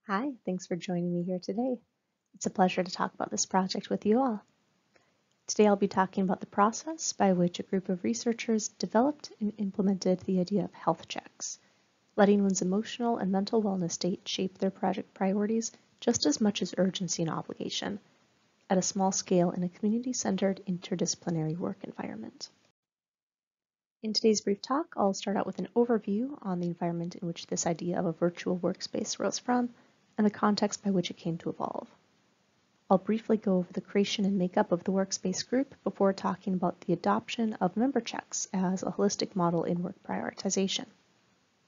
Hi, thanks for joining me here today. It's a pleasure to talk about this project with you all. Today I'll be talking about the process by which a group of researchers developed and implemented the idea of health checks, letting one's emotional and mental wellness state shape their project priorities just as much as urgency and obligation, at a small scale in a community-centered interdisciplinary work environment. In today's brief talk, I'll start out with an overview on the environment in which this idea of a virtual workspace rose from and the context by which it came to evolve. I'll briefly go over the creation and makeup of the workspace group before talking about the adoption of member checks as a holistic model in work prioritization.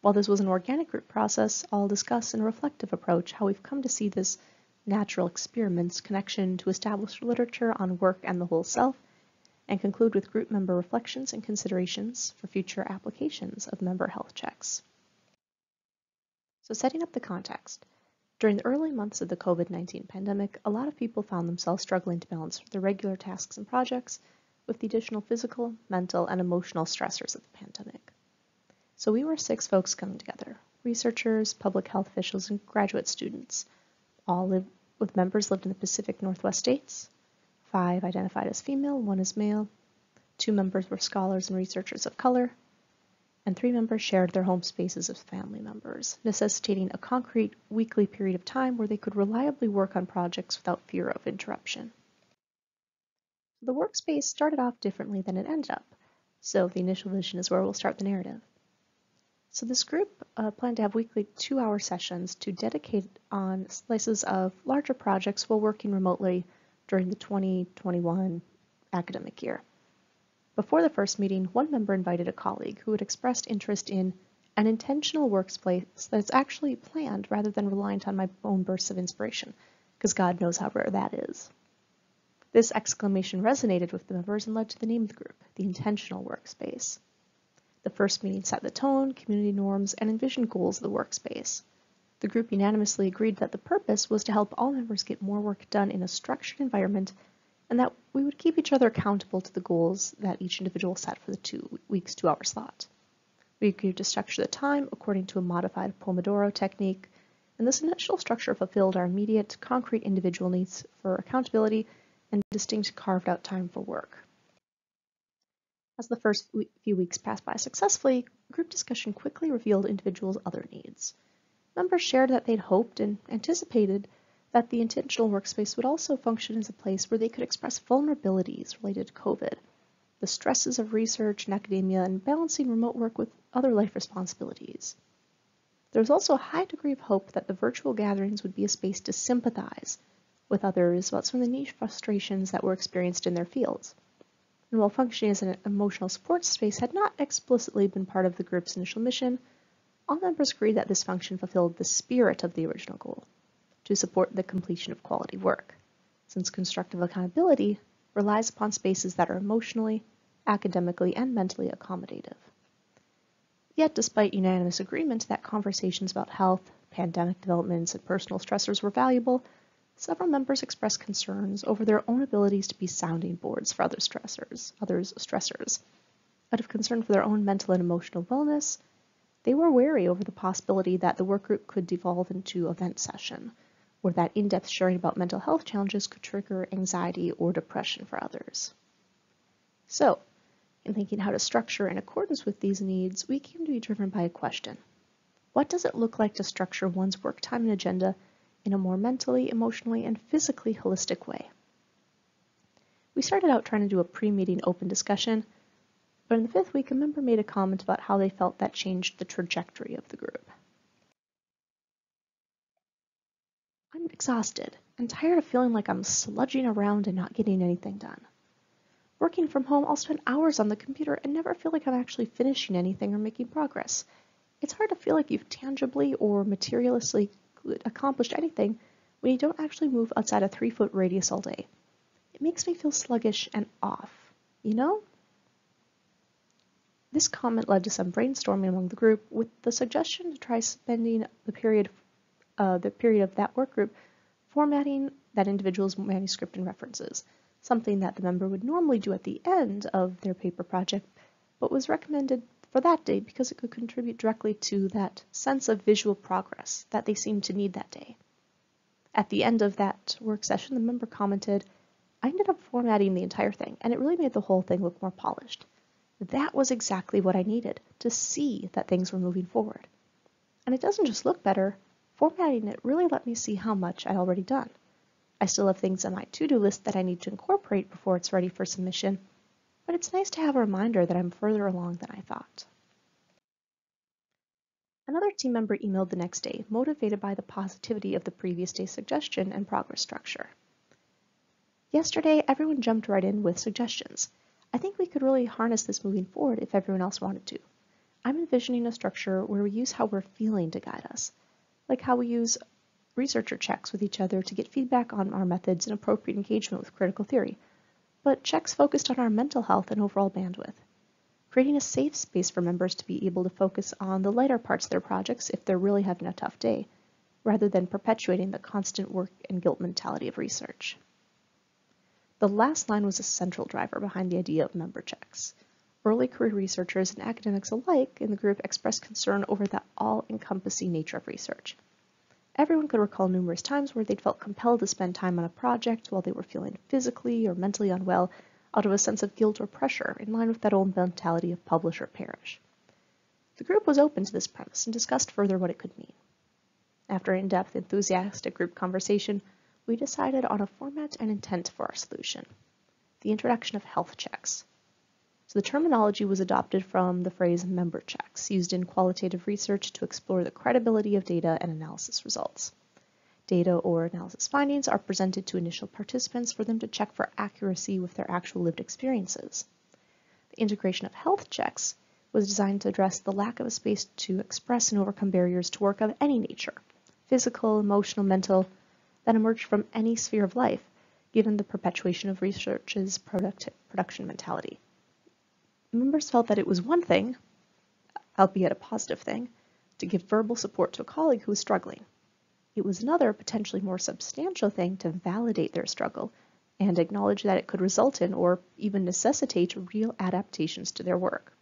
While this was an organic group process, I'll discuss in a reflective approach how we've come to see this natural experiment's connection to established literature on work and the whole self, and conclude with group member reflections and considerations for future applications of member health checks. So setting up the context. During the early months of the COVID-19 pandemic, a lot of people found themselves struggling to balance their regular tasks and projects with the additional physical, mental, and emotional stressors of the pandemic. So we were 6 folks coming together: researchers, public health officials, and graduate students. Members lived in the Pacific Northwest states. 5 identified as female, 1 as male. 2 members were scholars and researchers of color, and 3 members shared their home spaces as family members, necessitating a concrete weekly period of time where they could reliably work on projects without fear of interruption. The workspace started off differently than it ended up, so the initial vision is where we'll start the narrative. So this group planned to have weekly 2-hour sessions to dedicate on slices of larger projects while working remotely during the 2021 academic year. Before the first meeting, one member invited a colleague who had expressed interest in an intentional workspace that's actually planned rather than reliant on my own bursts of inspiration, because God knows how rare that is. This exclamation resonated with the members and led to the name of the group, the Intentional Workspace. The first meeting set the tone, community norms, and envisioned goals of the workspace. The group unanimously agreed that the purpose was to help all members get more work done in a structured environment, and that we would keep each other accountable to the goals that each individual set for the 2 weeks, 2-hour slot. We agreed to structure the time according to a modified Pomodoro technique, and this initial structure fulfilled our immediate, concrete individual needs for accountability and distinct carved-out time for work. As the first few weeks passed by successfully, group discussion quickly revealed individuals' other needs. Members shared that they'd hoped and anticipated that the intentional workspace would also function as a place where they could express vulnerabilities related to COVID, the stresses of research and academia, and balancing remote work with other life responsibilities. There was also a high degree of hope that the virtual gatherings would be a space to sympathize with others about some of the niche frustrations that were experienced in their fields. And while functioning as an emotional support space had not explicitly been part of the group's initial mission, all members agreed that this function fulfilled the spirit of the original goal, to support the completion of quality work, since constructive accountability relies upon spaces that are emotionally, academically, and mentally accommodative. Yet, despite unanimous agreement that conversations about health, pandemic developments, and personal stressors were valuable, several members expressed concerns over their own abilities to be sounding boards for others' stressors. Out of concern for their own mental and emotional wellness, they were wary over the possibility that the workgroup could devolve into event session, or that in-depth sharing about mental health challenges could trigger anxiety or depression for others. So, in thinking how to structure in accordance with these needs, we came to be driven by a question. What does it look like to structure one's work time and agenda in a more mentally, emotionally, and physically holistic way? We started out trying to do a pre-meeting open discussion, but in the 5th week, a member made a comment about how they felt that changed the trajectory of the group. I'm exhausted and tired of feeling like I'm sludging around and not getting anything done. Working from home, I'll spend hours on the computer and never feel like I'm actually finishing anything or making progress. It's hard to feel like you've tangibly or materialistically accomplished anything when you don't actually move outside a 3-foot radius all day. It makes me feel sluggish and off, you know? This comment led to some brainstorming among the group with the suggestion to try spending the period of that work group formatting that individual's manuscript and references, something that the member would normally do at the end of their paper project, but was recommended for that day because it could contribute directly to that sense of visual progress that they seemed to need that day. At the end of that work session, the member commented, "I ended up formatting the entire thing, and it really made the whole thing look more polished. That was exactly what I needed, to see that things were moving forward. And it doesn't just look better, formatting it really let me see how much I'd already done. I still have things on my to-do list that I need to incorporate before it's ready for submission, but it's nice to have a reminder that I'm further along than I thought." Another team member emailed the next day, motivated by the positivity of the previous day's suggestion and progress structure. "Yesterday, everyone jumped right in with suggestions. I think we could really harness this moving forward if everyone else wanted to. I'm envisioning a structure where we use how we're feeling to guide us, like how we use researcher checks with each other to get feedback on our methods and appropriate engagement with critical theory, but checks focused on our mental health and overall bandwidth. Creating a safe space for members to be able to focus on the lighter parts of their projects if they're really having a tough day, rather than perpetuating the constant work and guilt mentality of research." The last line was a central driver behind the idea of member checks. Early career researchers and academics alike in the group expressed concern over the all-encompassing nature of research. Everyone could recall numerous times where they'd felt compelled to spend time on a project while they were feeling physically or mentally unwell out of a sense of guilt or pressure, in line with that old mentality of publish or perish. The group was open to this premise and discussed further what it could mean. After in-depth, enthusiastic group conversation, we decided on a format and intent for our solution: the introduction of health checks. So the terminology was adopted from the phrase member checks, used in qualitative research to explore the credibility of data and analysis results. Data or analysis findings are presented to initial participants for them to check for accuracy with their actual lived experiences. The integration of health checks was designed to address the lack of a space to express and overcome barriers to work of any nature, physical, emotional, mental, that emerged from any sphere of life, given the perpetuation of research's production mentality. Members felt that it was one thing, albeit a positive thing, to give verbal support to a colleague who was struggling. It was another, potentially more substantial thing to validate their struggle and acknowledge that it could result in or even necessitate real adaptations to their work.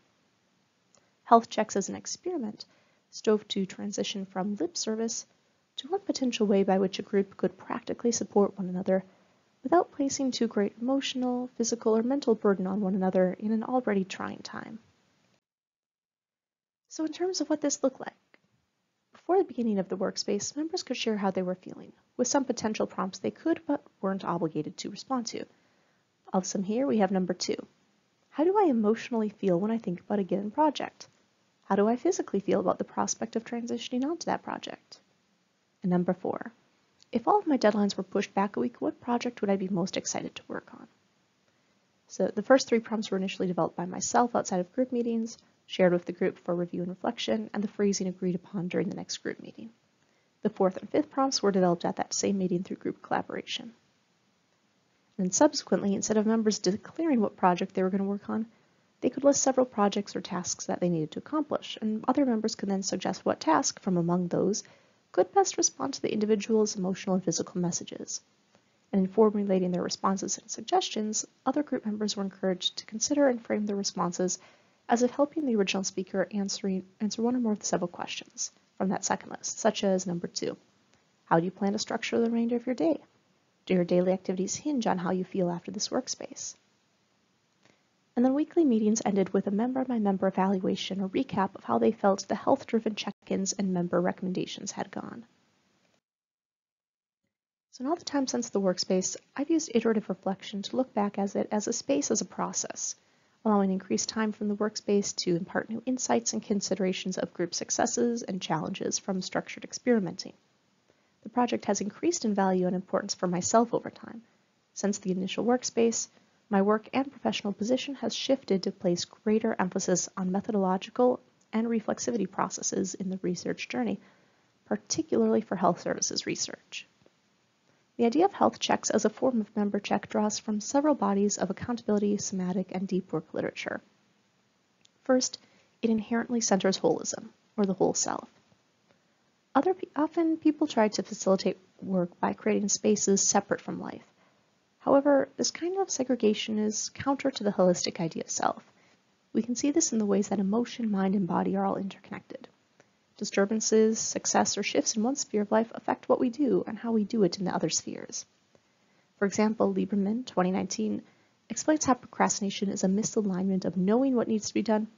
Health checks as an experiment strove to transition from lip service to one potential way by which a group could practically support one another without placing too great emotional, physical, or mental burden on one another in an already trying time. So in terms of what this looked like, before the beginning of the workspace, members could share how they were feeling, with some potential prompts they could but weren't obligated to respond to. Of some here, we have number 2. How do I emotionally feel when I think about a given project? How do I physically feel about the prospect of transitioning onto that project? And number 4. If all of my deadlines were pushed back a week, what project would I be most excited to work on? So the first 3 prompts were initially developed by myself outside of group meetings, shared with the group for review and reflection, and the phrasing agreed upon during the next group meeting. The 4th and 5th prompts were developed at that same meeting through group collaboration. And subsequently, instead of members declaring what project they were going to work on, they could list several projects or tasks that they needed to accomplish, and other members could then suggest what task from among those could best respond to the individual's emotional and physical messages. And in formulating their responses and suggestions, other group members were encouraged to consider and frame their responses as if helping the original speaker answer one or more of the several questions from that second list, such as number 2. How do you plan to structure the remainder of your day? Do your daily activities hinge on how you feel after this workspace? And then weekly meetings ended with a member-by-member evaluation or recap of how they felt the health-driven check-ins and member recommendations had gone. So in all the time since the workspace, I've used iterative reflection to look back at it as a space as a process, allowing increased time from the workspace to impart new insights and considerations of group successes and challenges from structured experimenting. The project has increased in value and importance for myself over time. Since the initial workspace, my work and professional position has shifted to place greater emphasis on methodological and reflexivity processes in the research journey, particularly for health services research. The idea of health checks as a form of member check draws from several bodies of accountability, somatic, and deep work literature. First, it inherently centers holism, or the whole self. Often people try to facilitate work by creating spaces separate from life. However, this kind of segregation is counter to the holistic idea of self. We can see this in the ways that emotion, mind, and body are all interconnected. Disturbances, success, or shifts in one sphere of life affect what we do and how we do it in the other spheres. For example, Lieberman, 2019, explains how procrastination is a misalignment of knowing what needs to be done,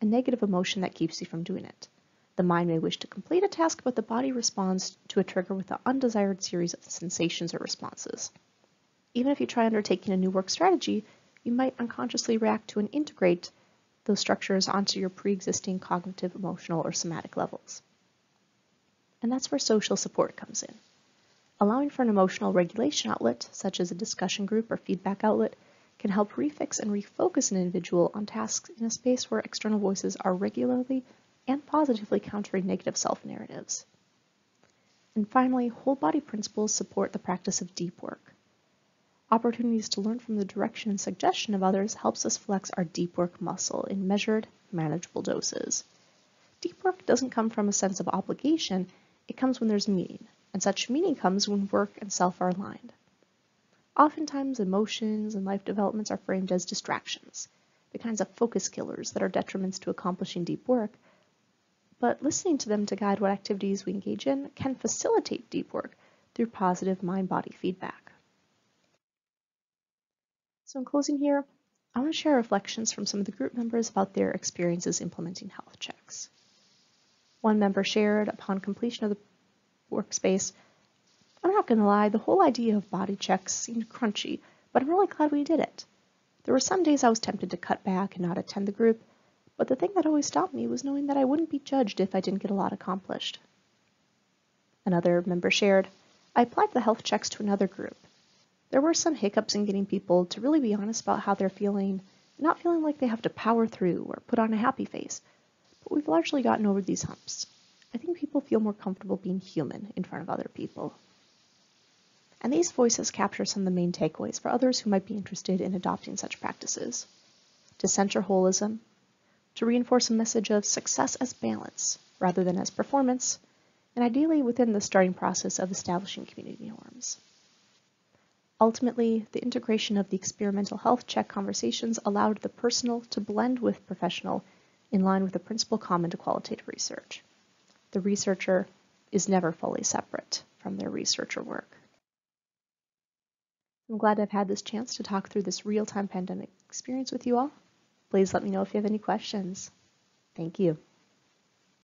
a negative emotion that keeps you from doing it. The mind may wish to complete a task, but the body responds to a trigger with an undesired series of sensations or responses. Even if you try undertaking a new work strategy, you might unconsciously react to and integrate those structures onto your pre-existing cognitive, emotional, or somatic levels. And that's where social support comes in. Allowing for an emotional regulation outlet, such as a discussion group or feedback outlet, can help refix and refocus an individual on tasks in a space where external voices are regularly and positively countering negative self-narratives. And finally, whole body principles support the practice of deep work. Opportunities to learn from the direction and suggestion of others helps us flex our deep work muscle in measured, manageable doses. Deep work doesn't come from a sense of obligation, it comes when there's meaning, and such meaning comes when work and self are aligned. Oftentimes, emotions and life developments are framed as distractions, the kinds of focus killers that are detriments to accomplishing deep work, but listening to them to guide what activities we engage in can facilitate deep work through positive mind-body feedback. So in closing here, I want to share reflections from some of the group members about their experiences implementing health checks. One member shared, upon completion of the workspace, "I'm not going to lie, the whole idea of body checks seemed crunchy, but I'm really glad we did it. There were some days I was tempted to cut back and not attend the group, but the thing that always stopped me was knowing that I wouldn't be judged if I didn't get a lot accomplished." Another member shared, "I applied the health checks to another group. There were some hiccups in getting people to really be honest about how they're feeling, not feeling like they have to power through or put on a happy face, but we've largely gotten over these humps. I think people feel more comfortable being human in front of other people." And these voices capture some of the main takeaways for others who might be interested in adopting such practices. To center holism, to reinforce a message of success as balance rather than as performance, and ideally within the starting process of establishing community norms. Ultimately, the integration of the experimental health check conversations allowed the personal to blend with professional in line with the principle common to qualitative research. The researcher is never fully separate from their researcher work. I'm glad I've had this chance to talk through this real-time pandemic experience with you all. Please let me know if you have any questions. Thank you.